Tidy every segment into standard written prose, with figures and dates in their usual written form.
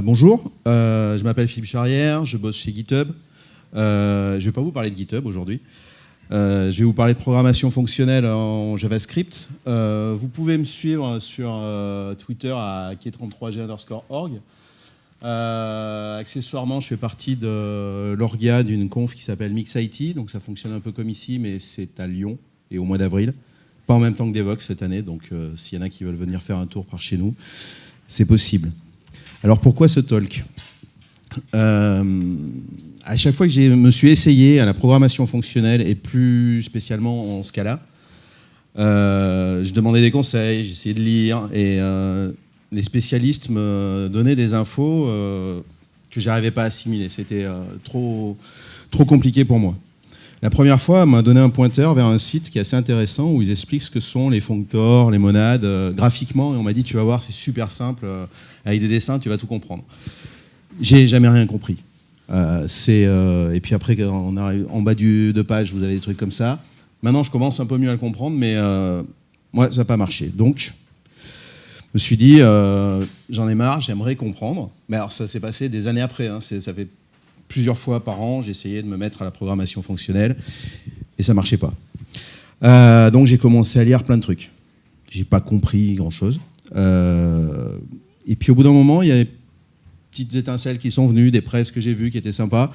Bonjour, je m'appelle Philippe Charrière, je bosse chez GitHub. Je ne vais pas vous parler de GitHub aujourd'hui. Je vais vous parler de programmation fonctionnelle en JavaScript. Vous pouvez me suivre sur Twitter à k33g_org. Accessoirement, je fais partie de l'orga d'une conf qui s'appelle MixIT, donc ça fonctionne un peu comme ici, mais c'est à Lyon et au mois d'avril. Pas en même temps que Devoxx cette année, donc s'il y en a qui veulent venir faire un tour par chez nous, c'est possible. Alors pourquoi ce talk ? À chaque fois que je me suis essayé à la programmation fonctionnelle et plus spécialement en Scala, je demandais des conseils, j'essayais de lire et les spécialistes me donnaient des infos que je n'arrivais pas à assimiler. C'était trop compliqué pour moi. La première fois, on m'a donné un pointeur vers un site qui est assez intéressant où ils expliquent ce que sont les functors, les monades, graphiquement. Et on m'a dit, tu vas voir, c'est super simple, avec des dessins, tu vas tout comprendre. J'ai jamais rien compris. Et puis après, on arrive en bas de page, vous avez des trucs comme ça. Maintenant, je commence un peu mieux à le comprendre, mais moi, ça n'a pas marché. Donc, je me suis dit, j'en ai marre, j'aimerais comprendre. Mais alors, ça s'est passé des années après. Hein, ça fait plusieurs fois par an, j'essayais de me mettre à la programmation fonctionnelle et ça ne marchait pas. Donc j'ai commencé à lire plein de trucs. J'ai pas compris grand-chose. Et puis au bout d'un moment, il y a des petites étincelles qui sont venues, des presses que j'ai vues qui étaient sympas.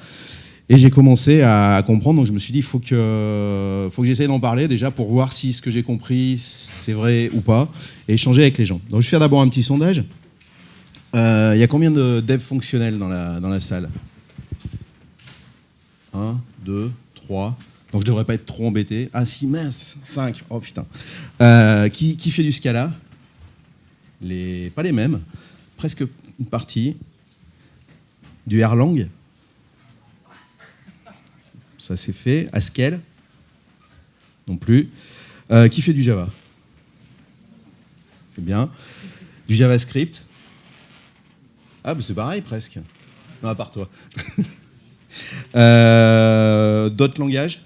Et j'ai commencé à comprendre. Donc je me suis dit, il faut que j'essaye d'en parler déjà pour voir si ce que j'ai compris, c'est vrai ou pas, et échanger avec les gens. Donc je vais faire d'abord un petit sondage. Il y a combien de devs fonctionnels dans la salle ? 1, 2, 3. Donc je devrais pas être trop embêté. Ah si, mince, 5. Oh putain. Qui fait du Scala ? Pas les mêmes. Presque une partie. Du Erlang ? Ça c'est fait. Haskell ? Non plus. Qui fait du Java ? C'est bien. Du JavaScript ? Ah, bah c'est pareil presque. Non, à part toi. D'autres langages ?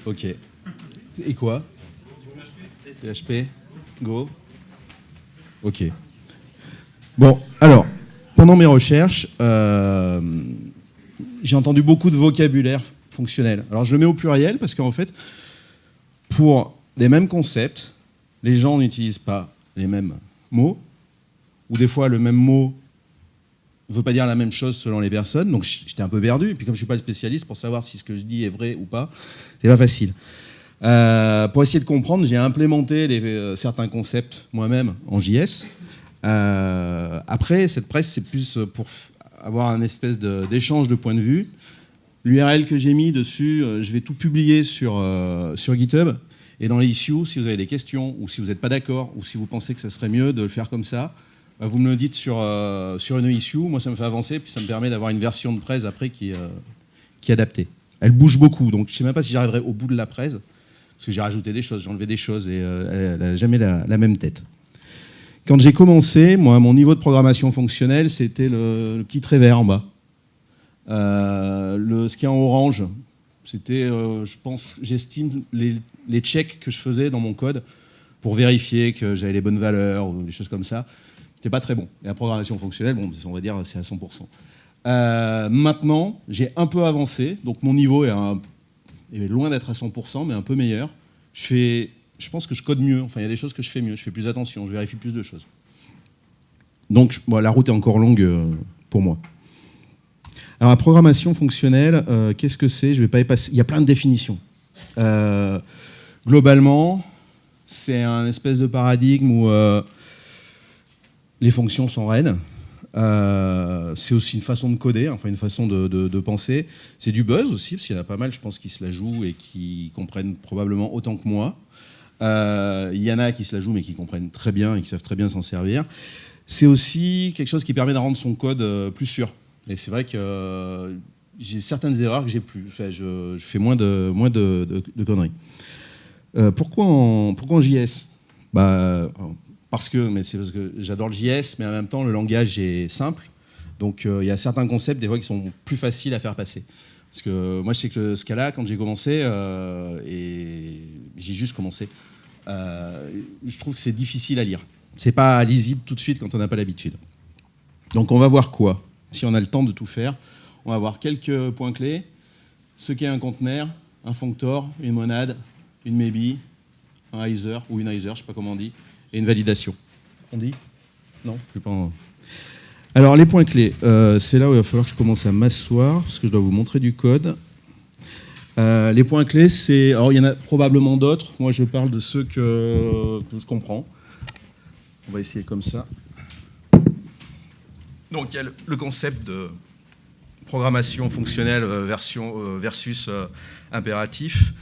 Ok. Et quoi ? PHP ? Go ? Ok. Bon, alors, pendant mes recherches, j'ai entendu beaucoup de vocabulaire fonctionnel. Alors, je le mets au pluriel parce qu'en fait, pour les mêmes concepts, les gens n'utilisent pas les mêmes mots, ou des fois le même mot ne veut pas dire la même chose selon les personnes, donc j'étais un peu perdu. Et puis comme je ne suis pas le spécialiste pour savoir si ce que je dis est vrai ou pas, c'est pas facile. Pour essayer de comprendre, j'ai implémenté certains concepts moi-même en JS. Après, cette presse, c'est plus pour avoir un espèce d'échange de points de vue. L'URL que j'ai mis dessus, je vais tout publier sur GitHub. Et dans les issues, si vous avez des questions, ou si vous n'êtes pas d'accord, ou si vous pensez que ça serait mieux de le faire comme ça, vous me le dites sur une issue, moi ça me fait avancer, puis ça me permet d'avoir une version de presse après qui est adaptée. Elle bouge beaucoup, donc je ne sais même pas si j'arriverai au bout de la presse, parce que j'ai rajouté des choses, j'ai enlevé des choses, et elle n'a jamais la même tête. Quand j'ai commencé, moi, mon niveau de programmation fonctionnelle, c'était le petit trait vert en bas. Ce qui est en orange, c'était, je pense, j'estime les checks que je faisais dans mon code pour vérifier que j'avais les bonnes valeurs, ou des choses comme ça. C'était pas très bon. Et la programmation fonctionnelle, bon, on va dire, c'est à 100%. Maintenant, j'ai un peu avancé, donc mon niveau est loin d'être à 100%, mais un peu meilleur. Je pense que je code mieux, enfin il y a des choses que je fais mieux, je fais plus attention, je vérifie plus de choses. Donc bon, la route est encore longue pour moi. Alors la programmation fonctionnelle, qu'est-ce que c'est ? Je vais pas y passer. Il y a plein de définitions. Globalement, c'est un espèce de paradigme où les fonctions sont reines. C'est aussi une façon de coder, enfin une façon de penser. C'est du buzz aussi, parce qu'il y en a pas mal, je pense, qui se la jouent et qui comprennent probablement autant que moi. Il y en a qui se la jouent, mais qui comprennent très bien et qui savent très bien s'en servir. C'est aussi quelque chose qui permet de rendre son code plus sûr. Et c'est vrai que j'ai certaines erreurs que j'ai plus. Enfin, je fais moins de conneries. Pourquoi en JS ? Parce que j'adore le JS, mais en même temps, le langage est simple. Donc, il y a certains concepts, des fois, qui sont plus faciles à faire passer. Parce que moi, je sais que le Scala, quand j'ai commencé, et j'ai juste commencé, je trouve que c'est difficile à lire. c'est pas lisible tout de suite quand on n'a pas l'habitude. Donc on va voir quoi? Si on a le temps de tout faire, on va voir quelques points clés. Ce qu'est un conteneur, un functor, une monade, une maybe, un hyzer ou une hyzer, je ne sais pas comment on dit, et une validation. On dit? Non, je sais pas. Alors les points clés, c'est là où il va falloir que je commence à m'asseoir, parce que je dois vous montrer du code. Les points clés, c'est... Alors il y en a probablement d'autres, moi je parle de ceux que je comprends. On va essayer comme ça. Donc il y a le concept de programmation fonctionnelle versus impératif.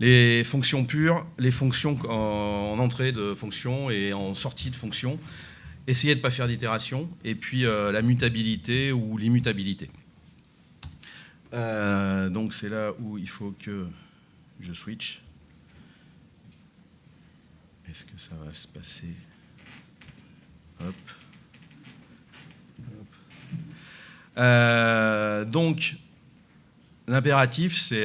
Les fonctions pures, les fonctions en entrée de fonction et en sortie de fonction. Essayez de ne pas faire d'itération. Et puis la mutabilité ou l'immutabilité. Donc c'est là où il faut que je switch. Est-ce que ça va se passer? Hop. Donc, l'impératif, c'est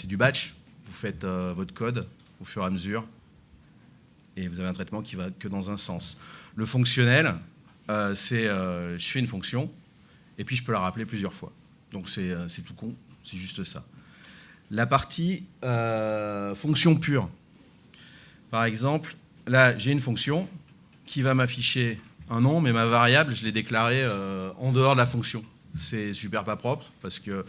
du batch. Vous faites votre code au fur et à mesure et vous avez un traitement qui va que dans un sens. Le fonctionnel, c'est je fais une fonction et puis je peux la rappeler plusieurs fois. Donc, c'est tout con, c'est juste ça. La partie fonction pure. Par exemple, là, j'ai une fonction qui va m'afficher un nom, mais ma variable, je l'ai déclarée en dehors de la fonction. C'est super pas propre, parce que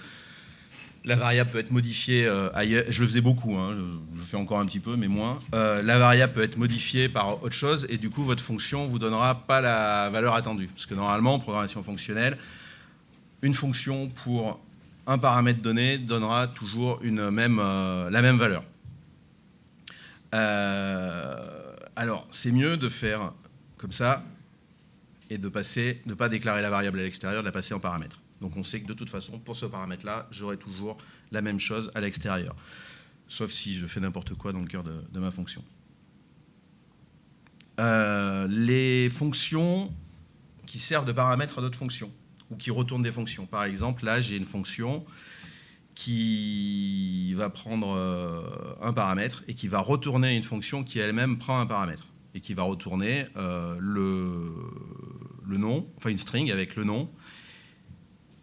la variable peut être modifiée ailleurs. Je le faisais beaucoup, hein, je le fais encore un petit peu, mais moins. La variable peut être modifiée par autre chose, et du coup, votre fonction ne vous donnera pas la valeur attendue. Parce que normalement, en programmation fonctionnelle, une fonction pour un paramètre donné donnera toujours la même valeur. Alors, c'est mieux de faire comme ça, et de ne pas déclarer la variable à l'extérieur, de la passer en paramètre. Donc on sait que de toute façon, pour ce paramètre-là, j'aurai toujours la même chose à l'extérieur. Sauf si je fais n'importe quoi dans le cœur de ma fonction. Les fonctions qui servent de paramètre à d'autres fonctions, ou qui retournent des fonctions. Par exemple, là, j'ai une fonction qui va prendre un paramètre et qui va retourner une fonction qui elle-même prend un paramètre. Et qui va retourner le nom, enfin une string avec le nom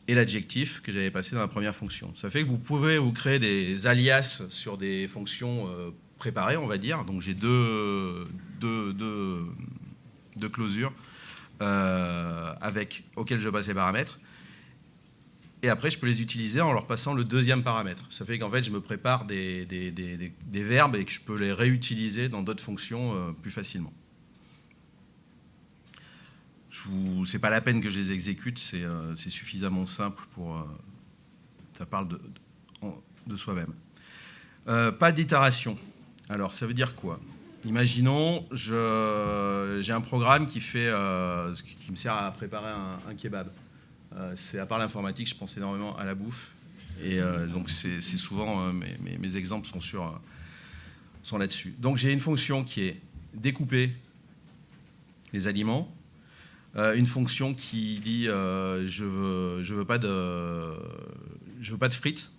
et l'adjectif que j'avais passé dans la première fonction. Ça fait que vous pouvez vous créer des alias sur des fonctions préparées, on va dire. Donc j'ai deux clausures auxquelles je passe les paramètres. Et après, je peux les utiliser en leur passant le deuxième paramètre. Ça fait qu'en fait, je me prépare des verbes et que je peux les réutiliser dans d'autres fonctions plus facilement. C'est pas la peine que je les exécute, c'est suffisamment simple pour... ça parle de soi-même. Pas d'itération. Alors, ça veut dire quoi? Imaginons, j'ai un programme qui me sert à préparer un kebab. C'est à part l'informatique, je pense énormément à la bouffe. Et donc, c'est souvent, mes exemples sont là-dessus. Donc, j'ai une fonction qui est découper les aliments. Une fonction qui dit je veux pas de frites.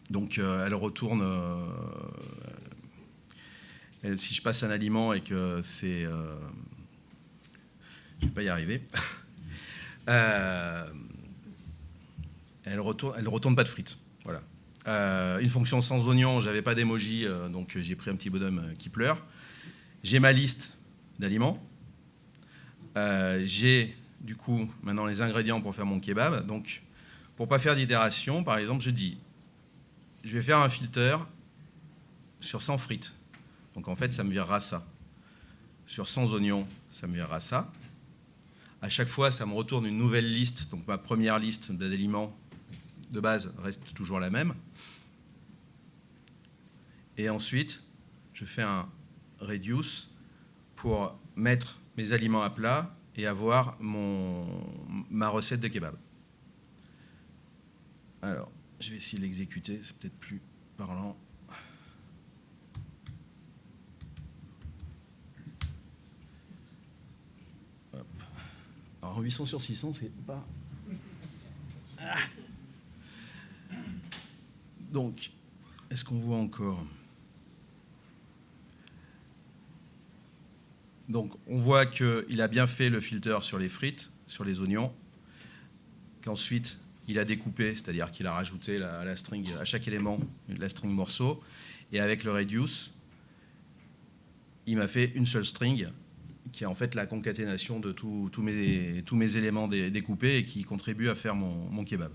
Donc, elle retourne... si je passe un aliment et que c'est... je vais pas y arriver. Elle retourne pas de frites. Voilà. Une fonction sans oignon, j'avais pas d'emoji, donc j'ai pris un petit bonhomme qui pleure. J'ai ma liste d'aliments. J'ai du coup maintenant les ingrédients pour faire mon kebab. Donc pour pas faire d'itération, par exemple, je dis je vais faire un filter sur 100 frites. Donc en fait, ça me virera ça. Sur 100 oignons, ça me virera ça. À chaque fois, ça me retourne une nouvelle liste. Donc ma première liste d'aliments de base reste toujours la même. Et ensuite, je fais un reduce pour mettre mes aliments à plat et avoir ma recette de kebab. Alors, je vais essayer de l'exécuter, c'est peut-être plus parlant. Hop. Alors, 800 sur 600, c'est pas... Ah. Donc, est-ce qu'on voit encore ? Donc on voit qu'il a bien fait le filter sur les frites, sur les oignons, qu'ensuite il a découpé, c'est-à-dire qu'il a rajouté la string à chaque élément, la string morceau, et avec le reduce, il m'a fait une seule string, qui est en fait la concaténation de tous mes éléments découpés et qui contribue à faire mon kebab.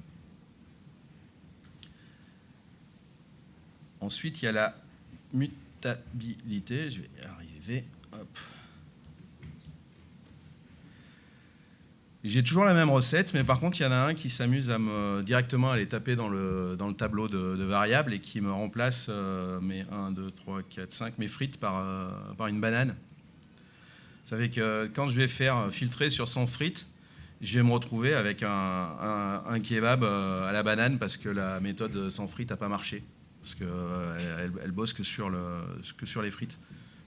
Ensuite, il y a la mutabilité. Je vais y arriver. Hop. J'ai toujours la même recette, mais par contre, il y en a un qui s'amuse directement à les taper dans le tableau de variables et qui me remplace mes 1, 2, 3, 4, 5, mes frites par une banane. Ça fait que quand je vais faire filtrer sur 100 frites, je vais me retrouver avec un kebab à la banane parce que la méthode sans frites n'a pas marché. Parce qu'elle bosse que sur les frites.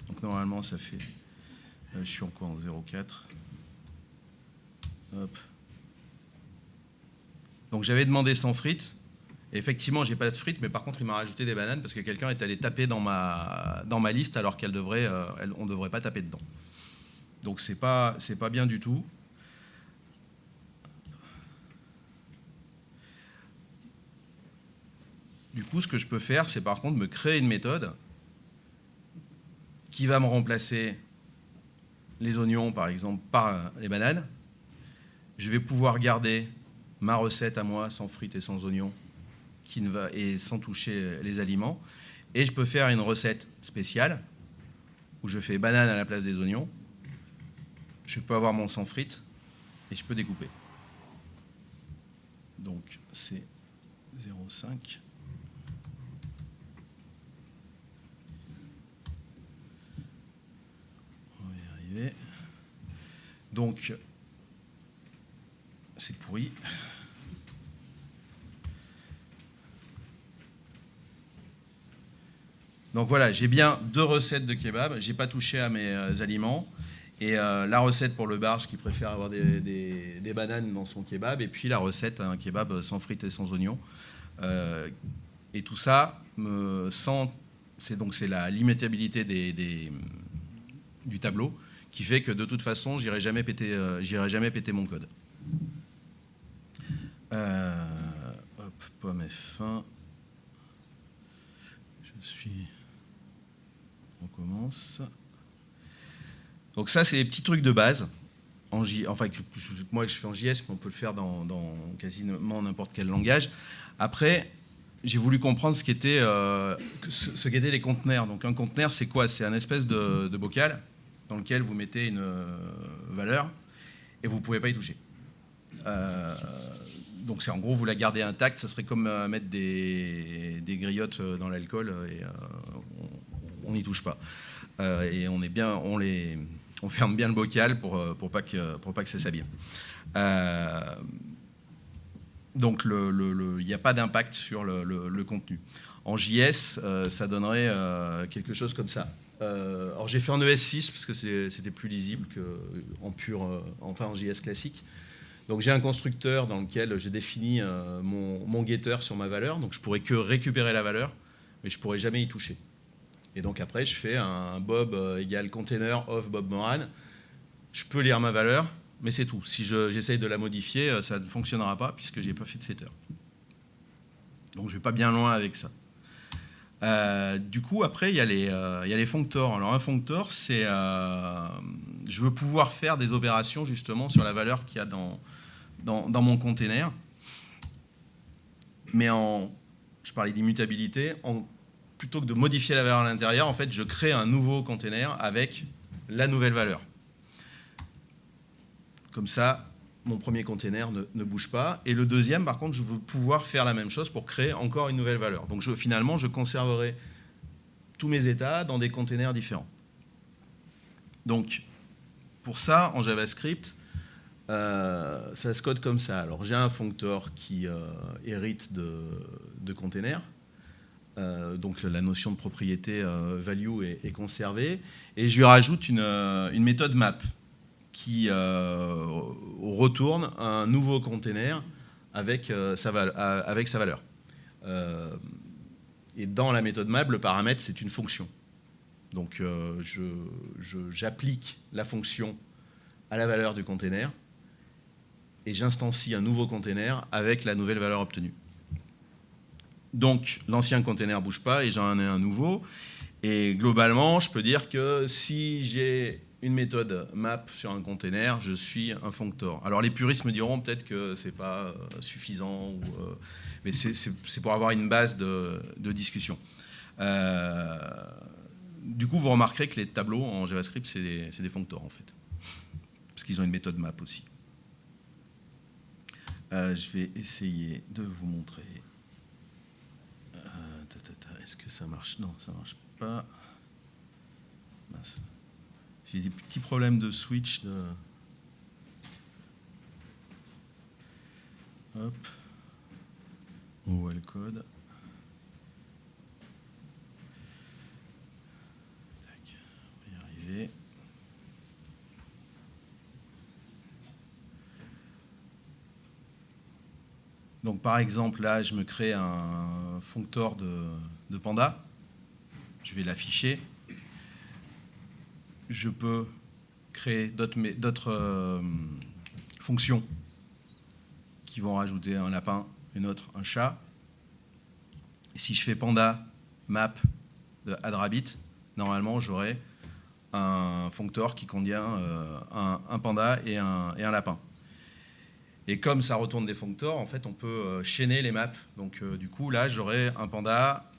Donc normalement, ça fait... je suis en quoi, en 0,4. Hop. Donc j'avais demandé 100 frites. Et effectivement, j'ai pas de frites, mais par contre, il m'a rajouté des bananes parce que quelqu'un est allé taper dans ma liste alors qu'on ne devrait pas taper dedans. Donc c'est pas bien du tout. Du coup, ce que je peux faire, c'est par contre me créer une méthode qui va me remplacer les oignons, par exemple, par les bananes. Je vais pouvoir garder ma recette à moi, sans frites et sans oignons, et sans toucher les aliments. Et je peux faire une recette spéciale, où je fais banane à la place des oignons. Je peux avoir mon sans frites, et je peux découper. Donc, c'est 0,5. Donc, c'est pourri. Donc voilà, j'ai bien 2 recettes de kebab. J'ai pas touché à mes aliments. Et la recette pour le barge qui préfère avoir des bananes dans son kebab. Et puis la recette, un kebab sans frites et sans oignons. Et tout ça, c'est la limitabilité du tableau qui fait que de toute façon, j'irai jamais péter mon code. Hop, pomme F1. On commence. Donc ça, c'est les petits trucs de base. Moi, je fais en JS, mais on peut le faire dans quasiment n'importe quel langage. Après, j'ai voulu comprendre ce qu'étaient les conteneurs. Donc un conteneur, c'est quoi? C'est un espèce de bocal dans lequel vous mettez une valeur et vous ne pouvez pas y toucher. Donc c'est en gros, vous la gardez intacte. Ça serait comme mettre des griottes dans l'alcool et on n'y touche pas. Et on ferme bien le bocal pour pas que ça s'abîme. Donc il n'y a pas d'impact sur le contenu. En JS, ça donnerait quelque chose comme ça. Alors j'ai fait en ES6 parce que c'était plus lisible en JS classique. Donc j'ai un constructeur dans lequel j'ai défini mon getter sur ma valeur. Donc je pourrais que récupérer la valeur, mais je pourrais jamais y toucher. Et donc après, je fais un bob égale container of Bob Moran. Je peux lire ma valeur, mais c'est tout. Si j'essaye de la modifier, ça ne fonctionnera pas puisque je n'ai pas fait de setter. Donc je ne vais pas bien loin avec ça. Du coup, après, il y a les functors. Alors un functor, c'est... je veux pouvoir faire des opérations justement sur la valeur qu'il y a dans mon container. Mais je parlais d'immutabilité, plutôt que de modifier la valeur à l'intérieur, en fait, je crée un nouveau container avec la nouvelle valeur. Comme ça, mon premier container ne bouge pas. Et le deuxième, par contre, je veux pouvoir faire la même chose pour créer encore une nouvelle valeur. Donc finalement, je conserverai tous mes états dans des containers différents. Donc, pour ça, en JavaScript, ça se code comme ça. Alors, j'ai un functor qui hérite de containers. Donc la notion de propriété value est conservée. Et je lui rajoute une méthode map qui retourne un nouveau container avec sa valeur. Et dans la méthode map, le paramètre, c'est une fonction. Donc j'applique la fonction à la valeur du container et j'instancie un nouveau container avec la nouvelle valeur obtenue. Donc l'ancien container ne bouge pas et j'en ai un nouveau. Et globalement, je peux dire que si j'ai une méthode map sur un container, je suis un functor. Alors les puristes me diront peut-être que ce n'est pas suffisant, mais c'est pour avoir une base de discussion. Du coup, vous remarquerez que les tableaux en JavaScript, c'est des functors en fait, parce qu'ils ont une méthode map aussi. Je vais essayer de vous montrer. Est-ce que ça marche? Non, ça marche pas. Mince. J'ai des petits problèmes de switch. Hop. On voit le code. Tac. On va y arriver. Donc par exemple, là, je me crée un functor de Panda. Je vais l'afficher. Je peux créer d'autres fonctions qui vont rajouter un lapin, une autre, un chat. Et si je fais Panda map de AddRabbit, normalement, j'aurai un functor qui contient un panda et un lapin. Et comme ça retourne des functors, en fait, on peut chaîner les maps. Donc, du coup, là, j'aurai un panda,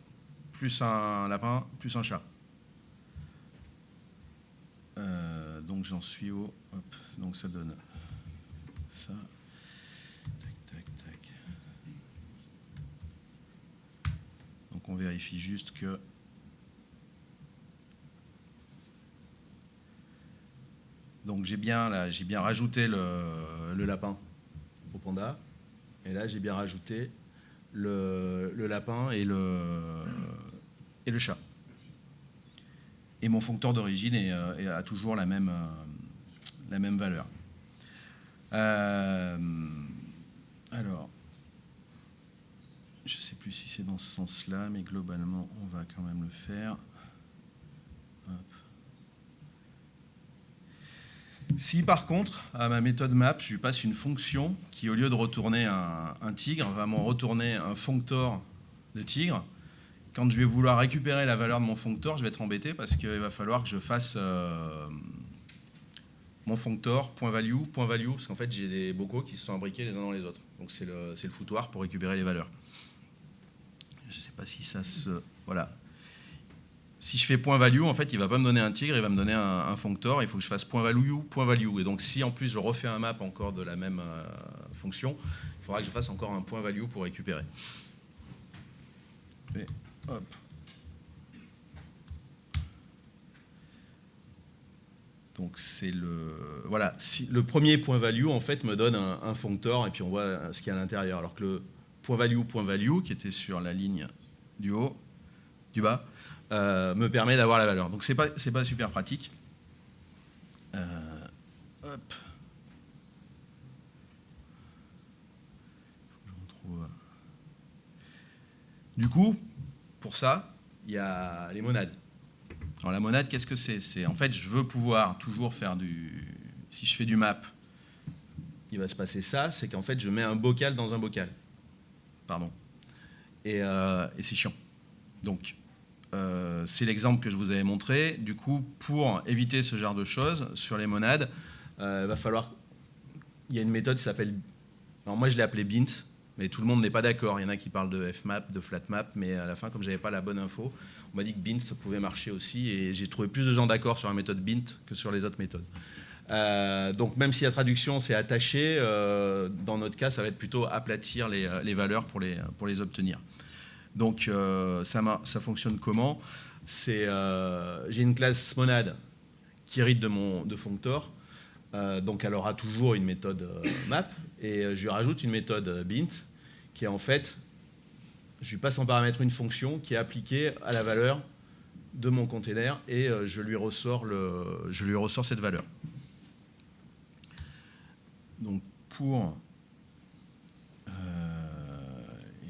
plus un lapin, plus un chat. Donc, j'en suis au... Hop, donc, ça donne ça. Tac, tac, tac. Donc, on vérifie juste que... Donc, j'ai bien rajouté le lapin au panda. Et là, j'ai bien rajouté le lapin et le chat. Et mon functor d'origine a toujours la même valeur. Alors, je ne sais plus si c'est dans ce sens-là, mais globalement, on va quand même le faire. Hop. Si par contre, à ma méthode map, je lui passe une fonction qui, au lieu de retourner un tigre, va m'en retourner un functor de tigre, quand je vais vouloir récupérer la valeur de mon functor, je vais être embêté parce qu'il va falloir que je fasse mon functor, point value, parce qu'en fait, j'ai des bocaux qui se sont imbriqués les uns dans les autres. Donc c'est le foutoir pour récupérer les valeurs. Je ne sais pas si ça se... Voilà. Si je fais point value, en fait, il ne va pas me donner un tigre, il va me donner un functor. Il faut que je fasse point value. Et donc, si en plus je refais un map encore de la même fonction, il faudra que je fasse encore un point value pour récupérer. Et hop. Donc, c'est le... Voilà. Le premier point value, en fait, me donne un functor, et puis on voit ce qu'il y a à l'intérieur. Alors que le point value, qui était sur la ligne du haut, du bas, me permet d'avoir la valeur. Donc c'est pas super pratique. Hop. Faut que je retrouve. Du coup, pour ça, il y a les monades. Alors la monade, qu'est-ce que c'est? En fait, je veux pouvoir toujours faire du... Si je fais du map, il va se passer ça, c'est qu'en fait, je mets un bocal dans un bocal. Pardon. Et c'est chiant. Donc, c'est l'exemple que je vous avais montré. Du coup, pour éviter ce genre de choses, sur les monades, il va falloir... Il y a une méthode qui s'appelle... Alors moi, je l'ai appelée bint, mais tout le monde n'est pas d'accord. Il y en a qui parlent de fmap, de flatmap, mais à la fin, comme je n'avais pas la bonne info, on m'a dit que bint, ça pouvait marcher aussi, et j'ai trouvé plus de gens d'accord sur la méthode bint que sur les autres méthodes. Donc même si la traduction c'est attaché, dans notre cas, ça va être plutôt aplatir les valeurs pour les obtenir. Donc ça fonctionne comment? J'ai une classe monade qui hérite de functor, donc elle aura toujours une méthode map, et je lui rajoute une méthode bint qui est en fait, je lui passe en paramètre une fonction qui est appliquée à la valeur de mon container, et je lui ressors cette valeur. Donc pour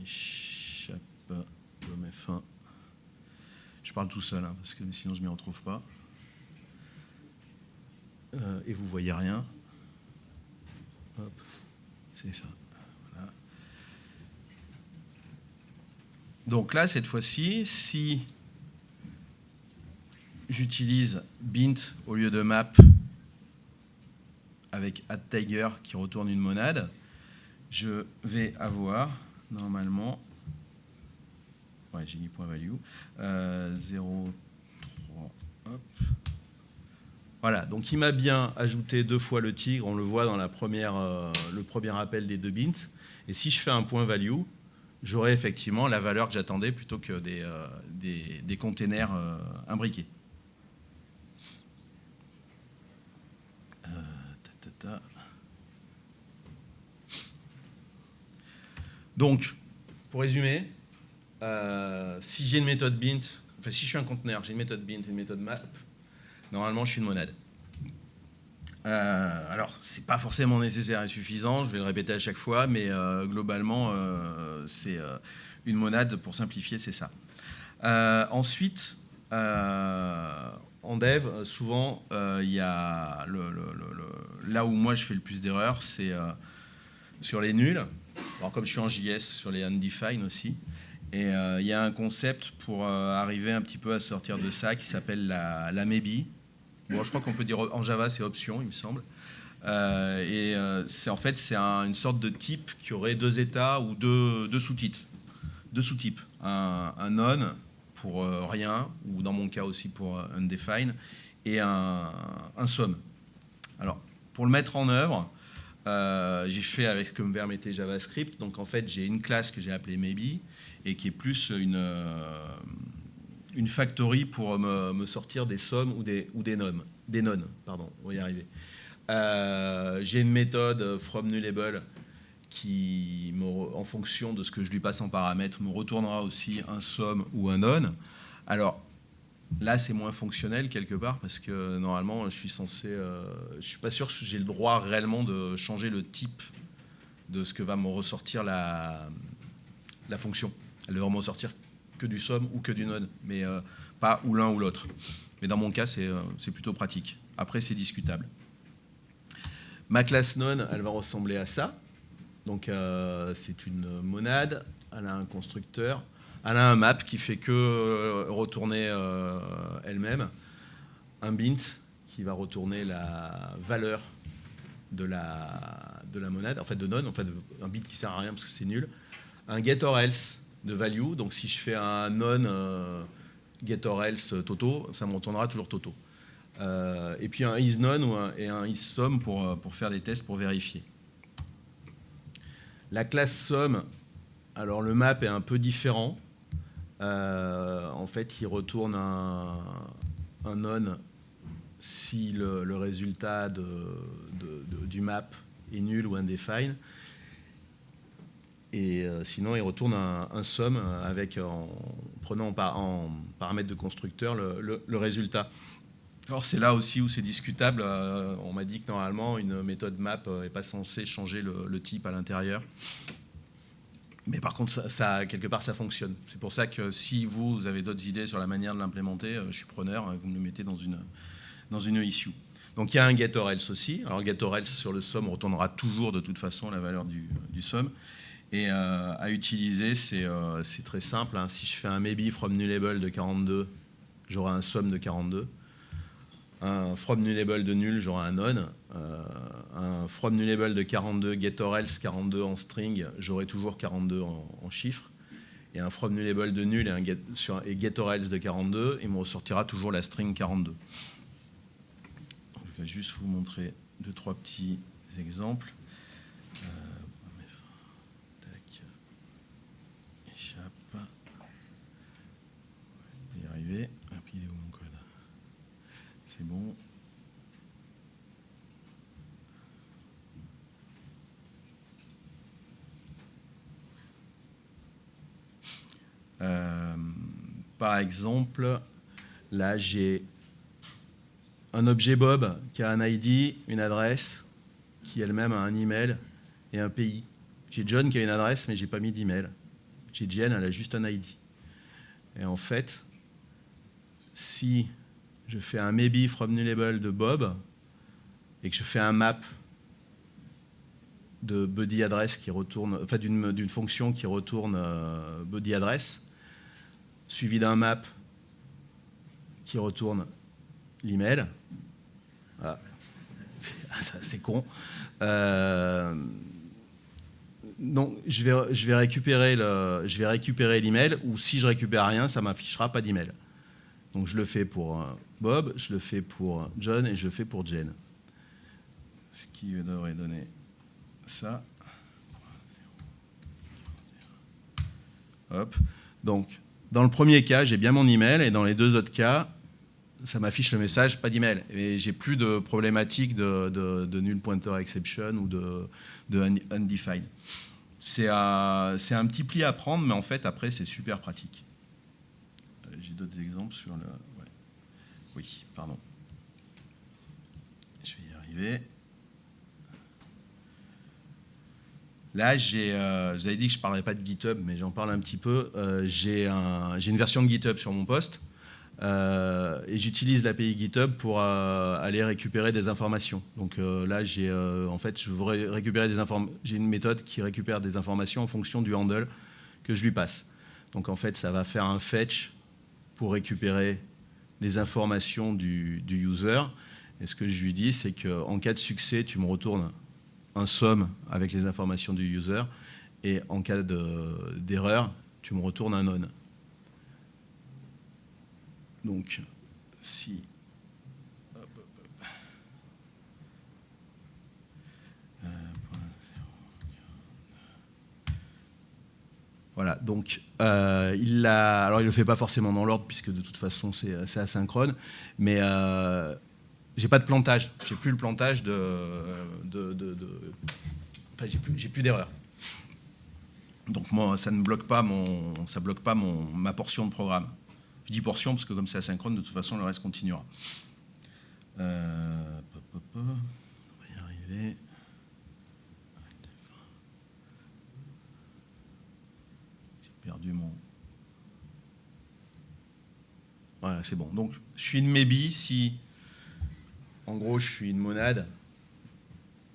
échappe de mes fins, Je parle tout seul, hein, parce que sinon je ne m'y retrouve pas. Et vous ne voyez rien. Hop, c'est ça. Voilà. Donc là, cette fois-ci, si j'utilise bint au lieu de map avec add_tiger qui retourne une monade, je vais avoir normalement, ouais, j'ai mis point value, 0, 3, hop. Voilà, donc il m'a bien ajouté 2 fois le tigre, on le voit dans le premier appel des 2 bins. Et si je fais un point value, j'aurai effectivement la valeur que j'attendais plutôt que des containers imbriqués. Donc, pour résumer, si j'ai une méthode bint, enfin si je suis un conteneur, j'ai une méthode bint et une méthode map, normalement je suis une monade. Alors, c'est pas forcément nécessaire et suffisant, je vais le répéter à chaque fois, mais globalement, c'est une monade, pour simplifier, c'est ça. Ensuite, en dev, souvent, il y a là où moi je fais le plus d'erreurs, c'est sur les nuls. Alors, comme je suis en JS, sur les undefined aussi. Et il y a un concept pour arriver un petit peu à sortir de ça qui s'appelle la maybe. Bon, je crois qu'on peut dire en Java, c'est option, il me semble. En fait, c'est une sorte de type qui aurait 2 états ou deux sous-types. 2 sous-types. Un none pour rien, ou dans mon cas aussi pour undefined, et un sum. Alors, pour le mettre en œuvre, j'ai fait avec ce que me permettait JavaScript. Donc, en fait, j'ai une classe que j'ai appelée maybe et qui est plus une factory pour me sortir des sums ou des none. Des none, pardon, on va y arriver. J'ai une méthode fromNullable qui, en fonction de ce que je lui passe en paramètre, me retournera aussi un sum ou un none. Alors, là, c'est moins fonctionnel quelque part parce que normalement, je suis censé... je suis pas sûr que j'ai le droit réellement de changer le type de ce que va me ressortir la fonction. Elle devrait me ressortir que du sum ou que du none, mais pas ou l'un ou l'autre. Mais dans mon cas, c'est plutôt pratique. Après, c'est discutable. Ma classe none, elle va ressembler à ça. Donc, c'est une monade, elle a un constructeur, elle a un map qui fait que retourner elle-même, un bint qui va retourner la valeur de la monade, en fait de none, en fait un bit qui sert à rien parce que c'est nul, un get or else de value, donc si je fais un none get or else toto, ça me retournera toujours toto. Et puis un isNone et un isSum pour faire des tests pour vérifier. La classe sum, alors le map est un peu différent. En fait, il retourne un none si le résultat du map est nul ou undefined. Et sinon, il retourne un sum en prenant en paramètre de constructeur le résultat. Alors c'est là aussi où c'est discutable. On m'a dit que normalement, une méthode map n'est pas censée changer le type à l'intérieur. Mais par contre, quelque part, ça fonctionne. C'est pour ça que si vous avez d'autres idées sur la manière de l'implémenter, je suis preneur, vous me le mettez dans une issue. Donc il y a un get or else aussi. Alors get or else sur le sum retournera toujours de toute façon la valeur du sum. Et à utiliser, c'est très simple. Hein. Si je fais un maybe fromNullable de 42, j'aurai un sum de 42. Un fromNullable de nul, j'aurai un none. Un fromNullable de 42, get or else 42 en string, j'aurai toujours 42 en chiffres. Et un fromNullable de nul et get or else de 42, il me ressortira toujours la string 42. Donc, je vais juste vous montrer 2-3 petits exemples. Échappe. Je vais y arriver. Et puis il est où mon code? C'est bon. Par exemple, là j'ai un objet Bob qui a un ID, une adresse, qui elle-même a un email et un pays. J'ai John qui a une adresse, mais j'ai pas mis d'email. J'ai Jen, elle a juste un ID. Et en fait, si je fais un maybe from nullable de Bob et que je fais un map de body address qui retourne, enfin d'une fonction qui retourne body address, suivi d'un map qui retourne l'email. Ah, c'est con. Donc je vais récupérer l'email, ou si je récupère rien, ça m'affichera pas d'email. Donc je le fais pour Bob, je le fais pour John et je le fais pour Jane. Ce qui devrait donner ça. Hop. Donc dans le premier cas, j'ai bien mon email, et dans les deux autres cas, ça m'affiche le message pas d'email. Et j'ai plus de problématique de null pointer exception ou de undefined. C'est un petit pli à prendre, mais en fait, après, c'est super pratique. J'ai d'autres exemples sur le... Ouais. Oui, pardon. Je vais y arriver. Là, je vous avais dit que je ne parlerais pas de GitHub, mais j'en parle un petit peu. J'ai une version de GitHub sur mon poste, et j'utilise l'API GitHub pour aller récupérer des informations. Donc là, en fait, je veux récupérer des informations. J'ai une méthode qui récupère des informations en fonction du handle que je lui passe. Donc en fait, ça va faire un fetch pour récupérer les informations du user. Et ce que je lui dis, c'est qu'en cas de succès, tu me retournes un sum avec les informations du user, et en cas d'erreur, tu me retournes un none. Donc, si... Hop, hop, hop. Voilà, donc alors il ne le fait pas forcément dans l'ordre, puisque de toute façon c'est asynchrone, mais j'ai pas de plantage, j'ai plus le plantage enfin j'ai plus d'erreur. Donc moi ça ne bloque pas ma portion de programme. Je dis portion parce que comme c'est asynchrone, de toute façon le reste continuera. On va y arriver. Perdu mon... Voilà, c'est bon. Donc, je suis une maybe si, en gros, je suis une monade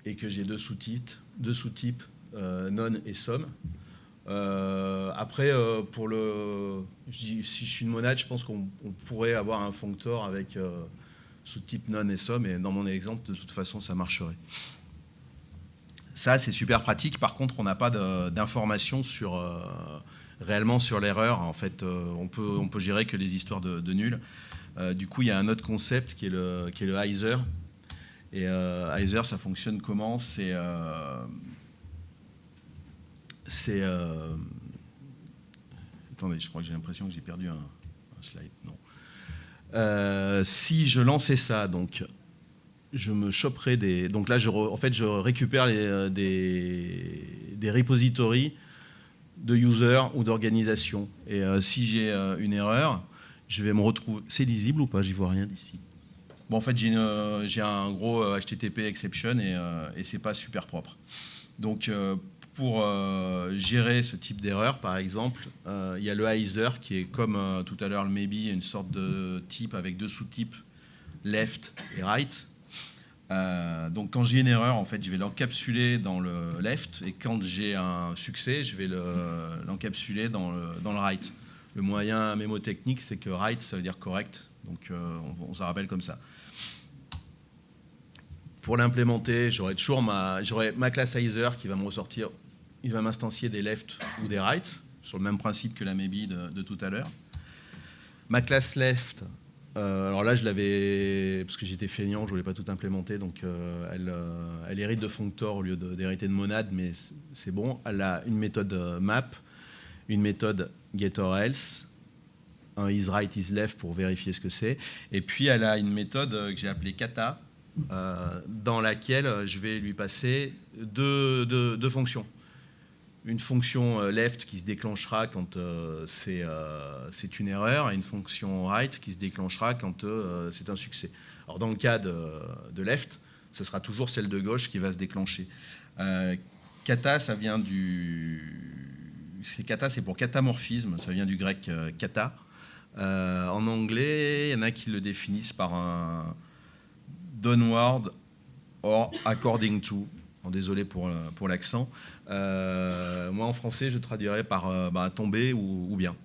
et que j'ai deux sous-types, none et sum. Après, si je suis une monade, je pense qu'on pourrait avoir un functor avec sous-type none et sum, et dans mon exemple, de toute façon, ça marcherait. Ça, c'est super pratique. Par contre, on n'a pas d'informations réellement sur l'erreur. En fait, on peut gérer que les histoires de nuls. Du coup, il y a un autre concept qui est le hyzer. Et hyzer, ça fonctionne comment? Attendez, je crois que j'ai l'impression que j'ai perdu un slide. Non. Si je lançais ça, donc je me choperais des... Donc là, je récupère des repositories de user ou d'organisation. Et si j'ai une erreur, je vais me retrouver... C'est lisible ou pas? J'y vois rien d'ici. Bon, en fait, j'ai un gros HTTP exception, et c'est pas super propre. Donc, pour gérer ce type d'erreur, par exemple, il y a le hyzer qui est comme tout à l'heure le maybe, une sorte de type avec deux sous-types, left et right. Donc quand j'ai une erreur, en fait, je vais l'encapsuler dans le left, et quand j'ai un succès, je vais l'encapsuler dans le right. Le moyen mémotechnique, c'est que right, ça veut dire correct, donc on se rappelle comme ça. Pour l'implémenter, j'aurai ma classe hyzer qui va me ressortir, il va m'instancier des left ou des right, sur le même principe que la maybe de tout à l'heure. Ma classe left, alors là, je l'avais, parce que j'étais feignant, je ne voulais pas tout implémenter, donc elle hérite de functor au lieu d'hériter de monade, mais c'est bon. Elle a une méthode map, une méthode getOrElse, un isRight, isLeft pour vérifier ce que c'est, et puis elle a une méthode que j'ai appelée kata, dans laquelle je vais lui passer deux fonctions. Une fonction left qui se déclenchera quand c'est une erreur, et une fonction right qui se déclenchera quand c'est un succès. Alors dans le cas de left, ce sera toujours celle de gauche qui va se déclencher. Kata, ça vient kata, c'est pour katamorphisme, ça vient du grec kata. En anglais, il y en a qui le définissent par un downward or according to. Désolé pour l'accent. Moi, en français, je traduirais par tomber ou bien.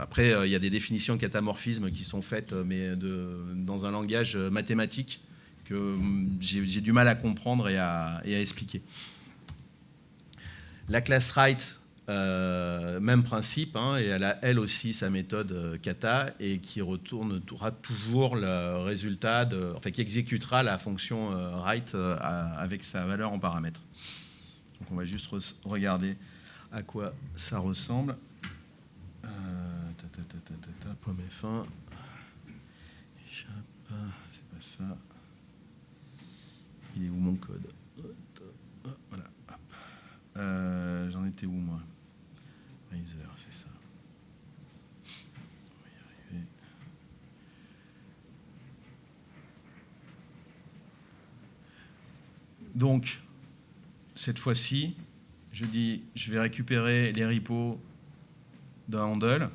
Après, il y a des définitions de catamorphisme qui sont faites, mais dans un langage mathématique que j'ai du mal à comprendre et à expliquer. La classe Write, même principe, et elle a elle aussi sa méthode kata et qui retournera toujours le résultat, qui exécutera la fonction Write avec sa valeur en paramètre. Donc on va juste regarder à quoi ça ressemble. Pomme F1. Échappe, c'est pas ça. Il est où mon code? Voilà. J'en étais où moi? Razer, c'est ça. On va y arriver. Donc, cette fois-ci, je dis, je vais récupérer les repos d'un handle.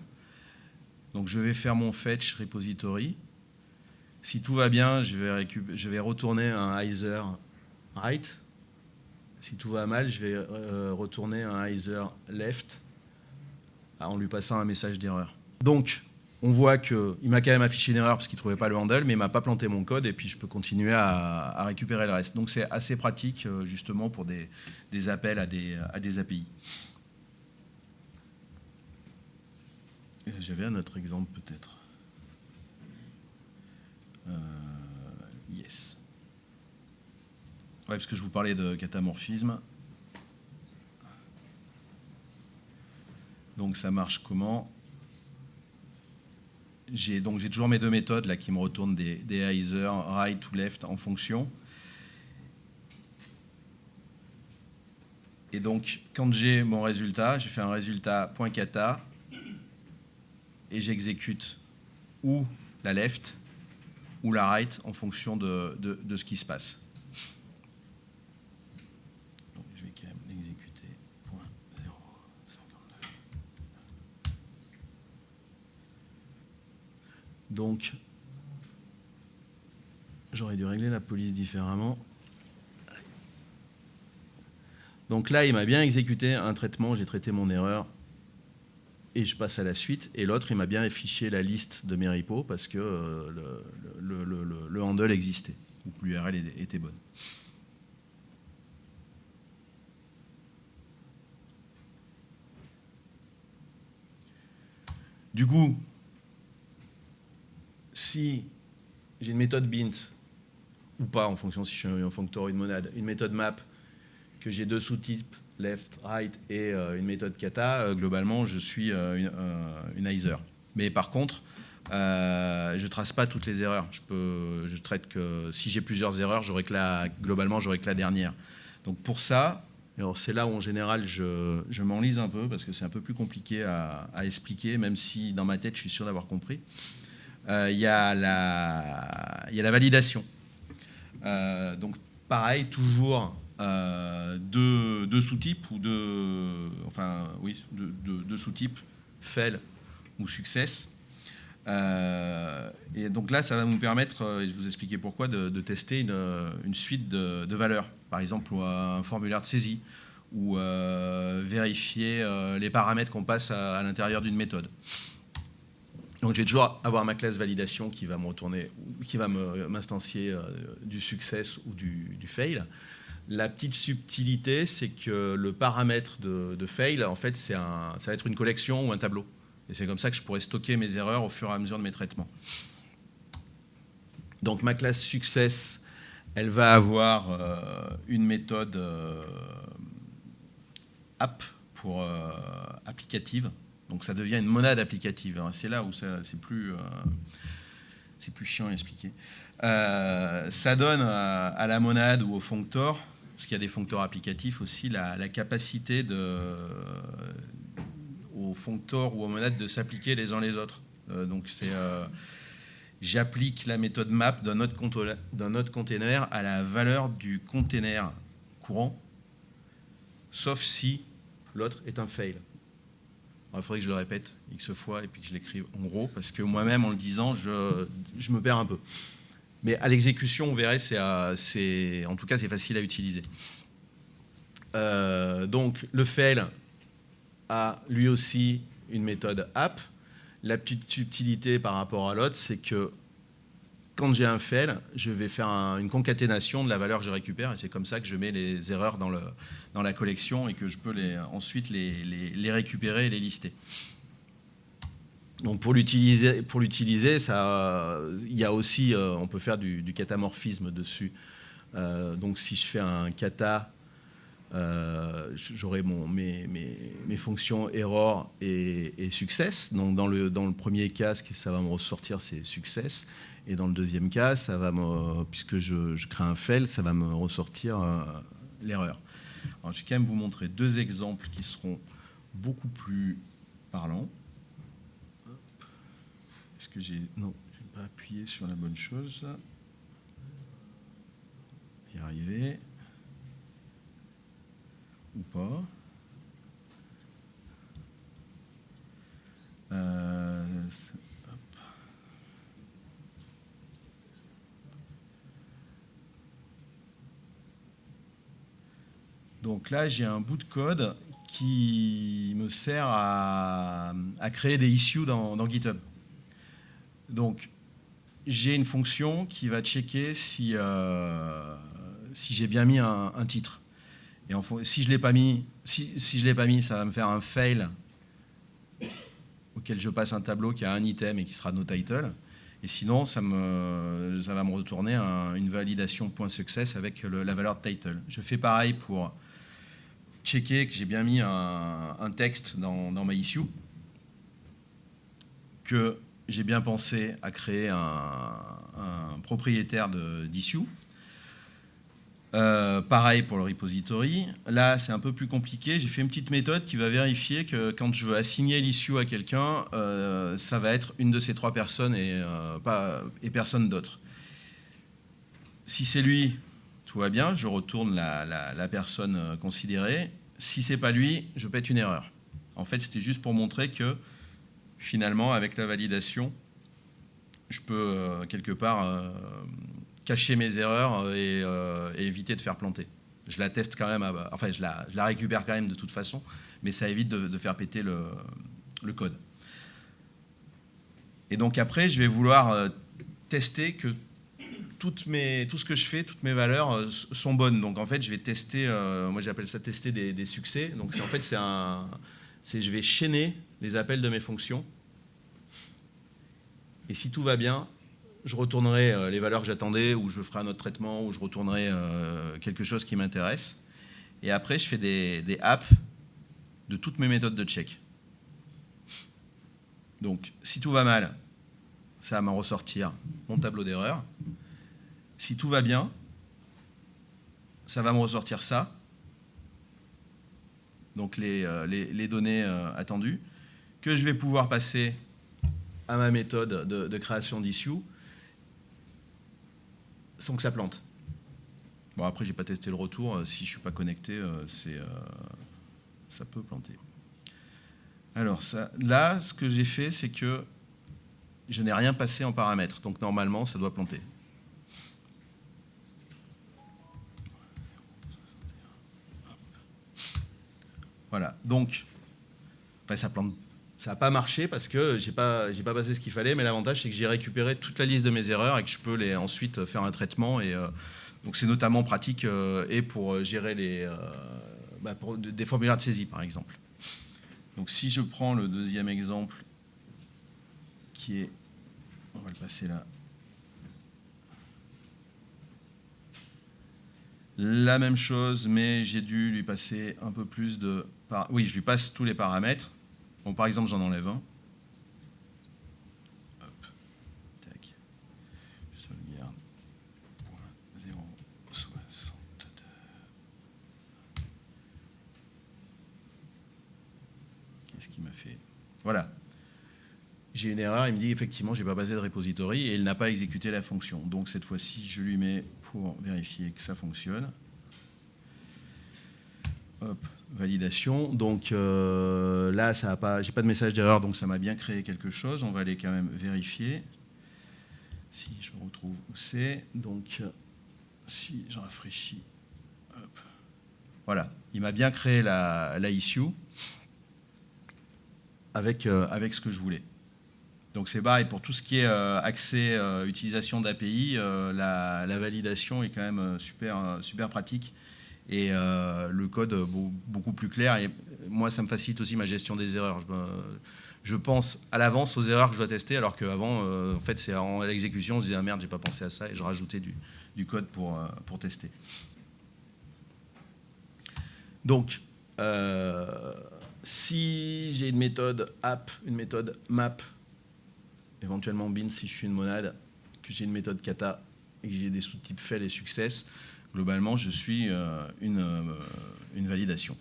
Donc, je vais faire mon fetch repository. Si tout va bien, je vais retourner un Heiser right. Si tout va mal, je vais retourner un Heiser left en lui passant un message d'erreur. Donc, on voit qu'il m'a quand même affiché une erreur parce qu'il ne trouvait pas le handle, mais il ne m'a pas planté mon code et puis je peux continuer à récupérer le reste. Donc, c'est assez pratique justement pour des appels à des API. J'avais un autre exemple peut-être. Yes. Ouais, parce que je vous parlais de catamorphisme. Donc ça marche comment? J'ai toujours mes deux méthodes là qui me retournent des Heiser, right ou left en fonction. Et donc quand j'ai mon résultat, je fais un résultat .kata et j'exécute ou la left ou la right en fonction de ce qui se passe. Donc, je vais quand même l'exécuter. .052. Donc, j'aurais dû régler la police différemment. Donc là, il m'a bien exécuté un traitement, j'ai traité mon erreur et je passe à la suite. Et l'autre, il m'a bien affiché la liste de mes repos parce que le handle existait, ou que l'URL était bonne. Du coup, si j'ai une méthode bint ou pas, en fonction si je suis un functor ou une monade, une méthode map, que j'ai deux sous-types, left, right, et une méthode kata, globalement, je suis une Heiser. Mais par contre, je ne trace pas toutes les erreurs. Je traite que si j'ai plusieurs erreurs, globalement, j'aurai que la dernière. Donc pour ça, c'est là où en général je m'enlise un peu, parce que c'est un peu plus compliqué à expliquer, même si dans ma tête, je suis sûr d'avoir compris. Il y a la validation. Donc pareil, toujours deux sous-types ou deux sous-types, fail ou success. Et donc là, ça va nous permettre, et je vais vous expliquer pourquoi, de tester une suite de valeurs. Par exemple, un formulaire de saisie ou vérifier les paramètres qu'on passe à l'intérieur d'une méthode. Donc je vais toujours avoir ma classe validation qui va me retourner, qui va m'instancier du success ou du fail. La petite subtilité, c'est que le paramètre de fail, en fait, ça va être une collection ou un tableau. Et c'est comme ça que je pourrais stocker mes erreurs au fur et à mesure de mes traitements. Donc ma classe success, elle va avoir une méthode app pour applicative. Donc ça devient une monade applicative. C'est là où c'est plus chiant à expliquer. Ça donne à la monade ou au functor, parce qu'il y a des functors applicatifs aussi, la capacité aux functors ou aux monades de s'appliquer les uns les autres. Donc j'applique la méthode map d'un autre container à la valeur du container courant, sauf si l'autre est un fail. il faudrait que je le répète X fois et puis que je l'écrive en gros, parce que moi-même, en le disant, je me perds un peu. Mais à l'exécution, vous verrez, en tout cas, c'est facile à utiliser. Donc, le fail a lui aussi une méthode app. La petite subtilité par rapport à l'autre, c'est que quand j'ai un fail, je vais faire une concaténation de la valeur que je récupère, et c'est comme ça que je mets les erreurs dans la collection et que je peux ensuite les récupérer et les lister. Donc pour l'utiliser, il y a aussi, on peut faire du catamorphisme dessus. Donc si je fais un kata, j'aurai mes fonctions error et success. Donc dans le premier cas, ce que ça va me ressortir, c'est success. Et dans le deuxième cas, puisque je crée un fail, ça va me ressortir l'erreur. Alors, je vais quand même vous montrer deux exemples qui seront beaucoup plus parlants. Est-ce que j'ai... Non, je n'ai pas appuyé sur la bonne chose. Y arriver. Ou pas. Donc là, j'ai un bout de code qui me sert à créer des issues dans GitHub. Donc, j'ai une fonction qui va checker si j'ai bien mis un titre. Et si je l'ai pas mis, ça va me faire un fail auquel je passe un tableau qui a un item et qui sera noTitle. Et sinon, ça va me retourner une validation .success avec la valeur de title. Je fais pareil pour checker que j'ai bien mis un texte dans ma issue, que j'ai bien pensé à créer un propriétaire d'issue. Pareil pour le repository. Là, c'est un peu plus compliqué. J'ai fait une petite méthode qui va vérifier que quand je veux assigner l'issue à quelqu'un, ça va être une de ces trois personnes et personne d'autre. Si c'est lui, tout va bien, je retourne la personne considérée. Si c'est pas lui, je pète une erreur. En fait, c'était juste pour montrer que finalement, avec la validation, je peux quelque part cacher mes erreurs et éviter de faire planter. Je la teste quand même, je la récupère quand même de toute façon, mais ça évite de faire péter le code. Et donc après, je vais vouloir tester que tout ce que je fais, toutes mes valeurs sont bonnes. Donc en fait, je vais tester, moi j'appelle ça tester des succès. Donc en fait, je vais chaîner les appels de mes fonctions. Et si tout va bien, je retournerai les valeurs que j'attendais, ou je ferai un autre traitement, ou je retournerai quelque chose qui m'intéresse. Et après, je fais des apps de toutes mes méthodes de check. Donc, si tout va mal, ça va me ressortir mon tableau d'erreur. Si tout va bien, ça va me ressortir ça. Donc, les données attendues, que je vais pouvoir passer à ma méthode de création d'issue sans que ça plante. Bon, après, j'ai pas testé le retour. Si je suis pas connecté, ça peut planter. Alors, là, ce que j'ai fait, c'est que je n'ai rien passé en paramètres. Donc, normalement, ça doit planter. Voilà. Donc, ça plante. Ça n'a pas marché parce que j'ai pas passé ce qu'il fallait, mais l'avantage, c'est que j'ai récupéré toute la liste de mes erreurs et que je peux ensuite faire un traitement. Et, donc c'est notamment pratique et pour gérer des formulaires de saisie, par exemple. Donc si je prends le deuxième exemple, qui est... On va le passer là. La même chose, mais j'ai dû lui passer un peu plus de... Oui, je lui passe tous les paramètres. Bon, par exemple, j'en enlève un. Hop. Tac. Sauvegarde. .062. Qu'est-ce qu'il m'a fait? Voilà. J'ai une erreur, il me dit effectivement, j'ai pas passé de repository et il n'a pas exécuté la fonction. Donc cette fois-ci, je lui mets pour vérifier que ça fonctionne. Hop, validation. Donc là, ça a pas, j'ai pas de message d'erreur, donc ça m'a bien créé quelque chose. On va aller quand même vérifier si je retrouve où c'est. Donc, si je rafraîchis, hop. Voilà, il m'a bien créé la issue avec ce que je voulais. Donc c'est pareil, pour tout ce qui est accès, utilisation d'API, la validation est quand même super pratique et le code beaucoup plus clair. Et moi, ça me facilite aussi ma gestion des erreurs. Je pense à l'avance aux erreurs que je dois tester, alors qu'avant, en fait, c'est à l'exécution, je disais « Ah merde, j'ai pas pensé à ça » et je rajoutais du code pour tester. Donc, si j'ai une méthode app, une méthode map, éventuellement bin si je suis une monade, que j'ai une méthode kata et que j'ai des sous-types fail et success, globalement, je suis une validation.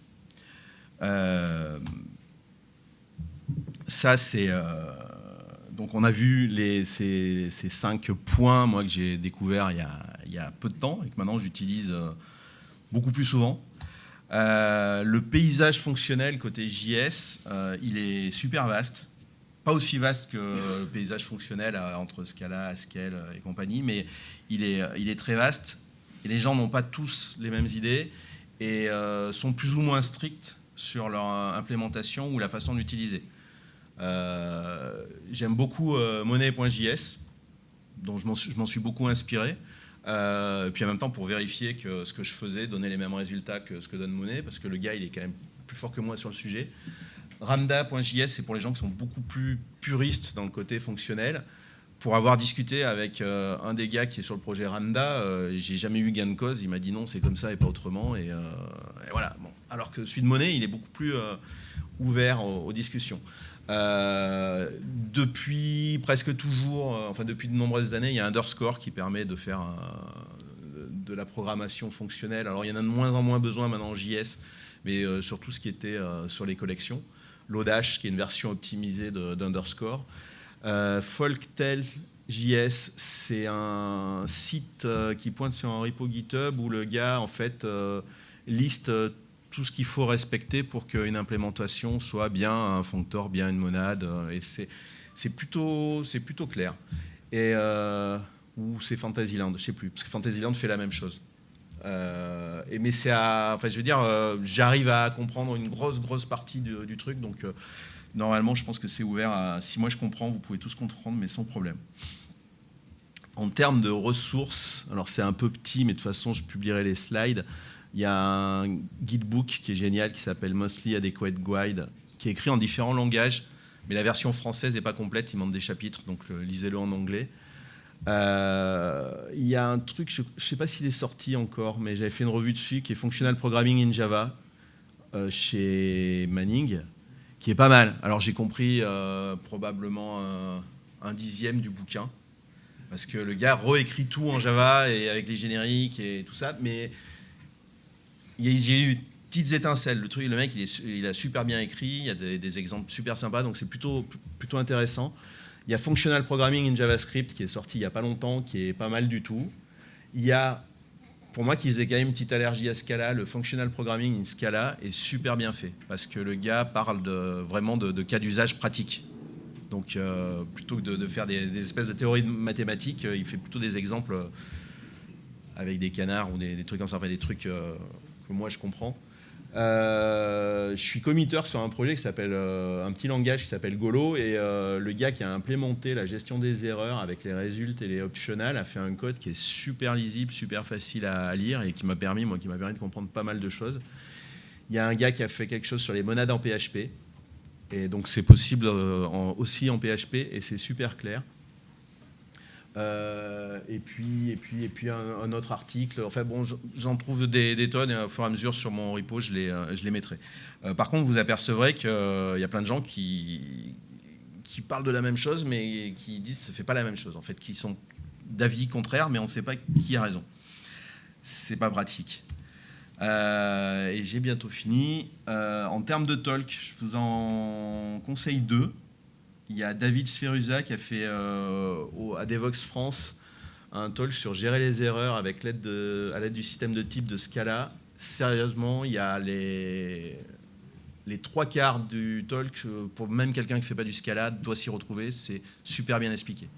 Ça, c'est... donc, on a vu ces 5 points, moi, que j'ai découvert il y a peu de temps et que maintenant, j'utilise beaucoup plus souvent. Le paysage fonctionnel côté JS, il est super vaste. Pas aussi vaste que le paysage fonctionnel entre Scala, Haskell et compagnie, mais il est très vaste. Et les gens n'ont pas tous les mêmes idées et sont plus ou moins stricts sur leur implémentation ou la façon d'utiliser. J'aime beaucoup Money.js, dont je m'en suis beaucoup inspiré. Et puis en même temps, pour vérifier que ce que je faisais donnait les mêmes résultats que ce que donne Money, parce que le gars, il est quand même plus fort que moi sur le sujet. Ramda.js, c'est pour les gens qui sont beaucoup plus puristes dans le côté fonctionnel. Pour avoir discuté avec un des gars qui est sur le projet Ramda, j'ai jamais eu gain de cause. Il m'a dit non, c'est comme ça et pas autrement. Et voilà. Bon. Alors que celui de Money, il est beaucoup plus ouvert aux discussions. Depuis presque toujours, enfin depuis de nombreuses années, il y a Underscore qui permet de faire de la programmation fonctionnelle. Alors il y en a de moins en moins besoin maintenant en JS, mais surtout ce qui était sur les collections. Lodash, qui est une version optimisée d'Underscore. Folktale.js, c'est un site qui pointe sur un repo GitHub où le gars en fait liste tout ce qu'il faut respecter pour qu'une implémentation soit bien un functor, bien une monade, et c'est plutôt clair. Et ou c'est Fantasyland, je sais plus, parce que Fantasyland fait la même chose. Mais c'est enfin, je veux dire, j'arrive à comprendre une grosse partie du truc, donc normalement, je pense que c'est ouvert à... Si moi je comprends, vous pouvez tous comprendre, mais sans problème. En termes de ressources, alors c'est un peu petit, mais de toute façon, je publierai les slides. Il y a un guidebook qui est génial, qui s'appelle Mostly Adequate Guide, qui est écrit en différents langages, mais la version française n'est pas complète, il manque des chapitres, donc lisez-le en anglais. Il y a un truc, je ne sais pas s'il est sorti encore, mais j'avais fait une revue dessus, qui est Functional Programming in Java, chez Manning, qui est pas mal. Alors j'ai compris probablement un dixième du bouquin, parce que le gars réécrit tout en Java, et avec les génériques et tout ça, mais j'ai eu petites étincelles. Le mec, il a super bien écrit, il y a des exemples super sympas, donc c'est plutôt intéressant. Il y a Functional Programming in JavaScript qui est sorti il n'y a pas longtemps, qui est pas mal du tout. Il y a, pour moi qui faisais quand même une petite allergie à Scala, le Functional Programming in Scala est super bien fait, parce que le gars parle vraiment de cas d'usage pratiques. Donc plutôt que de faire des espèces de théories mathématiques, il fait plutôt des exemples avec des canards ou des trucs comme ça, enfin des trucs que moi je comprends. Je suis committeur sur un projet qui s'appelle un petit langage qui s'appelle Golo, et le gars qui a implémenté la gestion des erreurs avec les résultats et les optionals a fait un code qui est super lisible, super facile à lire et qui m'a permis de comprendre pas mal de choses. Il y a un gars qui a fait quelque chose sur les monades en PHP, et donc c'est possible aussi en PHP et c'est super clair. Et puis un autre article. Enfin bon, j'en trouve des tonnes, et au fur et à mesure sur mon repo, je les mettrai. Par contre, vous apercevrez qu'il y a plein de gens qui parlent de la même chose, mais qui disent que ça ne fait pas la même chose. En fait, qui sont d'avis contraires, mais on ne sait pas qui a raison. C'est pas pratique. Et j'ai bientôt fini. En termes de talk, je vous en conseille 2. Il y a David Sferusa qui a fait à Devox France un talk sur gérer les erreurs avec à l'aide du système de type de Scala. sérieusement, il y a les 3/4 du talk, pour même quelqu'un qui ne fait pas du Scala, doit s'y retrouver. C'est super bien expliqué.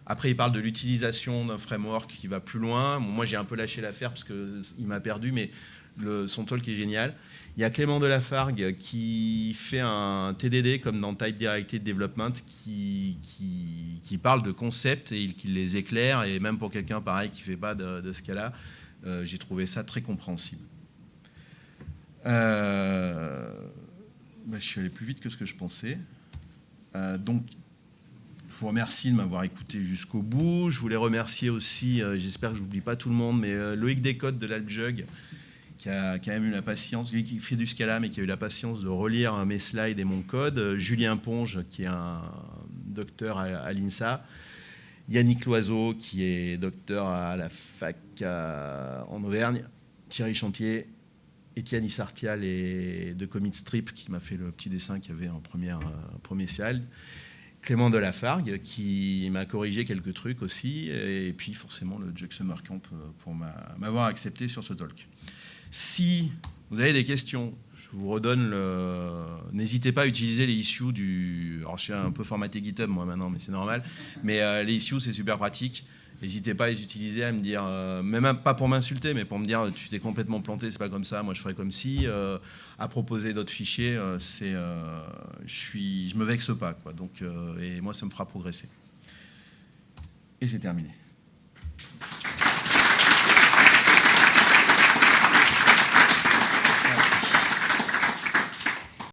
Après, il parle de l'utilisation d'un framework qui va plus loin. Bon, moi, j'ai un peu lâché l'affaire parce qu'il m'a perdu, mais son talk est génial. Il y a Clément Delafargue qui fait un TDD, comme dans Type Directed Development, qui parle de concepts et qui les éclaire. Et même pour quelqu'un pareil qui ne fait pas de Scala, j'ai trouvé ça très compréhensible. Je suis allé plus vite que ce que je pensais. Donc, je vous remercie de m'avoir écouté jusqu'au bout. Je voulais remercier aussi, j'espère que je n'oublie pas tout le monde, mais Loïc Descotes de l'Alpjug, qui a quand même eu la patience, lui qui fait du Scala, mais qui a eu la patience de relire mes slides et mon code. Julien Ponge, qui est un docteur à l'INSA. Yannick Loiseau, qui est docteur à la fac en Auvergne. Thierry Chantier. Étienne Issartial et de Commit Strip, qui m'a fait le petit dessin qu'il y avait en premier slide. Clément Delafargue, qui m'a corrigé quelques trucs aussi. Et puis forcément le Jug Summer Camp pour m'avoir accepté sur ce talk. Si vous avez des questions, je vous redonne n'hésitez pas à utiliser les issues Alors je suis un peu formaté GitHub moi maintenant, mais c'est normal. Mais les issues, c'est super pratique. N'hésitez pas à les utiliser, à me dire, même pas pour m'insulter, mais pour me dire tu t'es complètement planté, c'est pas comme ça, moi je ferais comme si. À proposer d'autres fichiers, je me vexe pas, quoi. Donc, et moi ça me fera progresser. Et c'est terminé.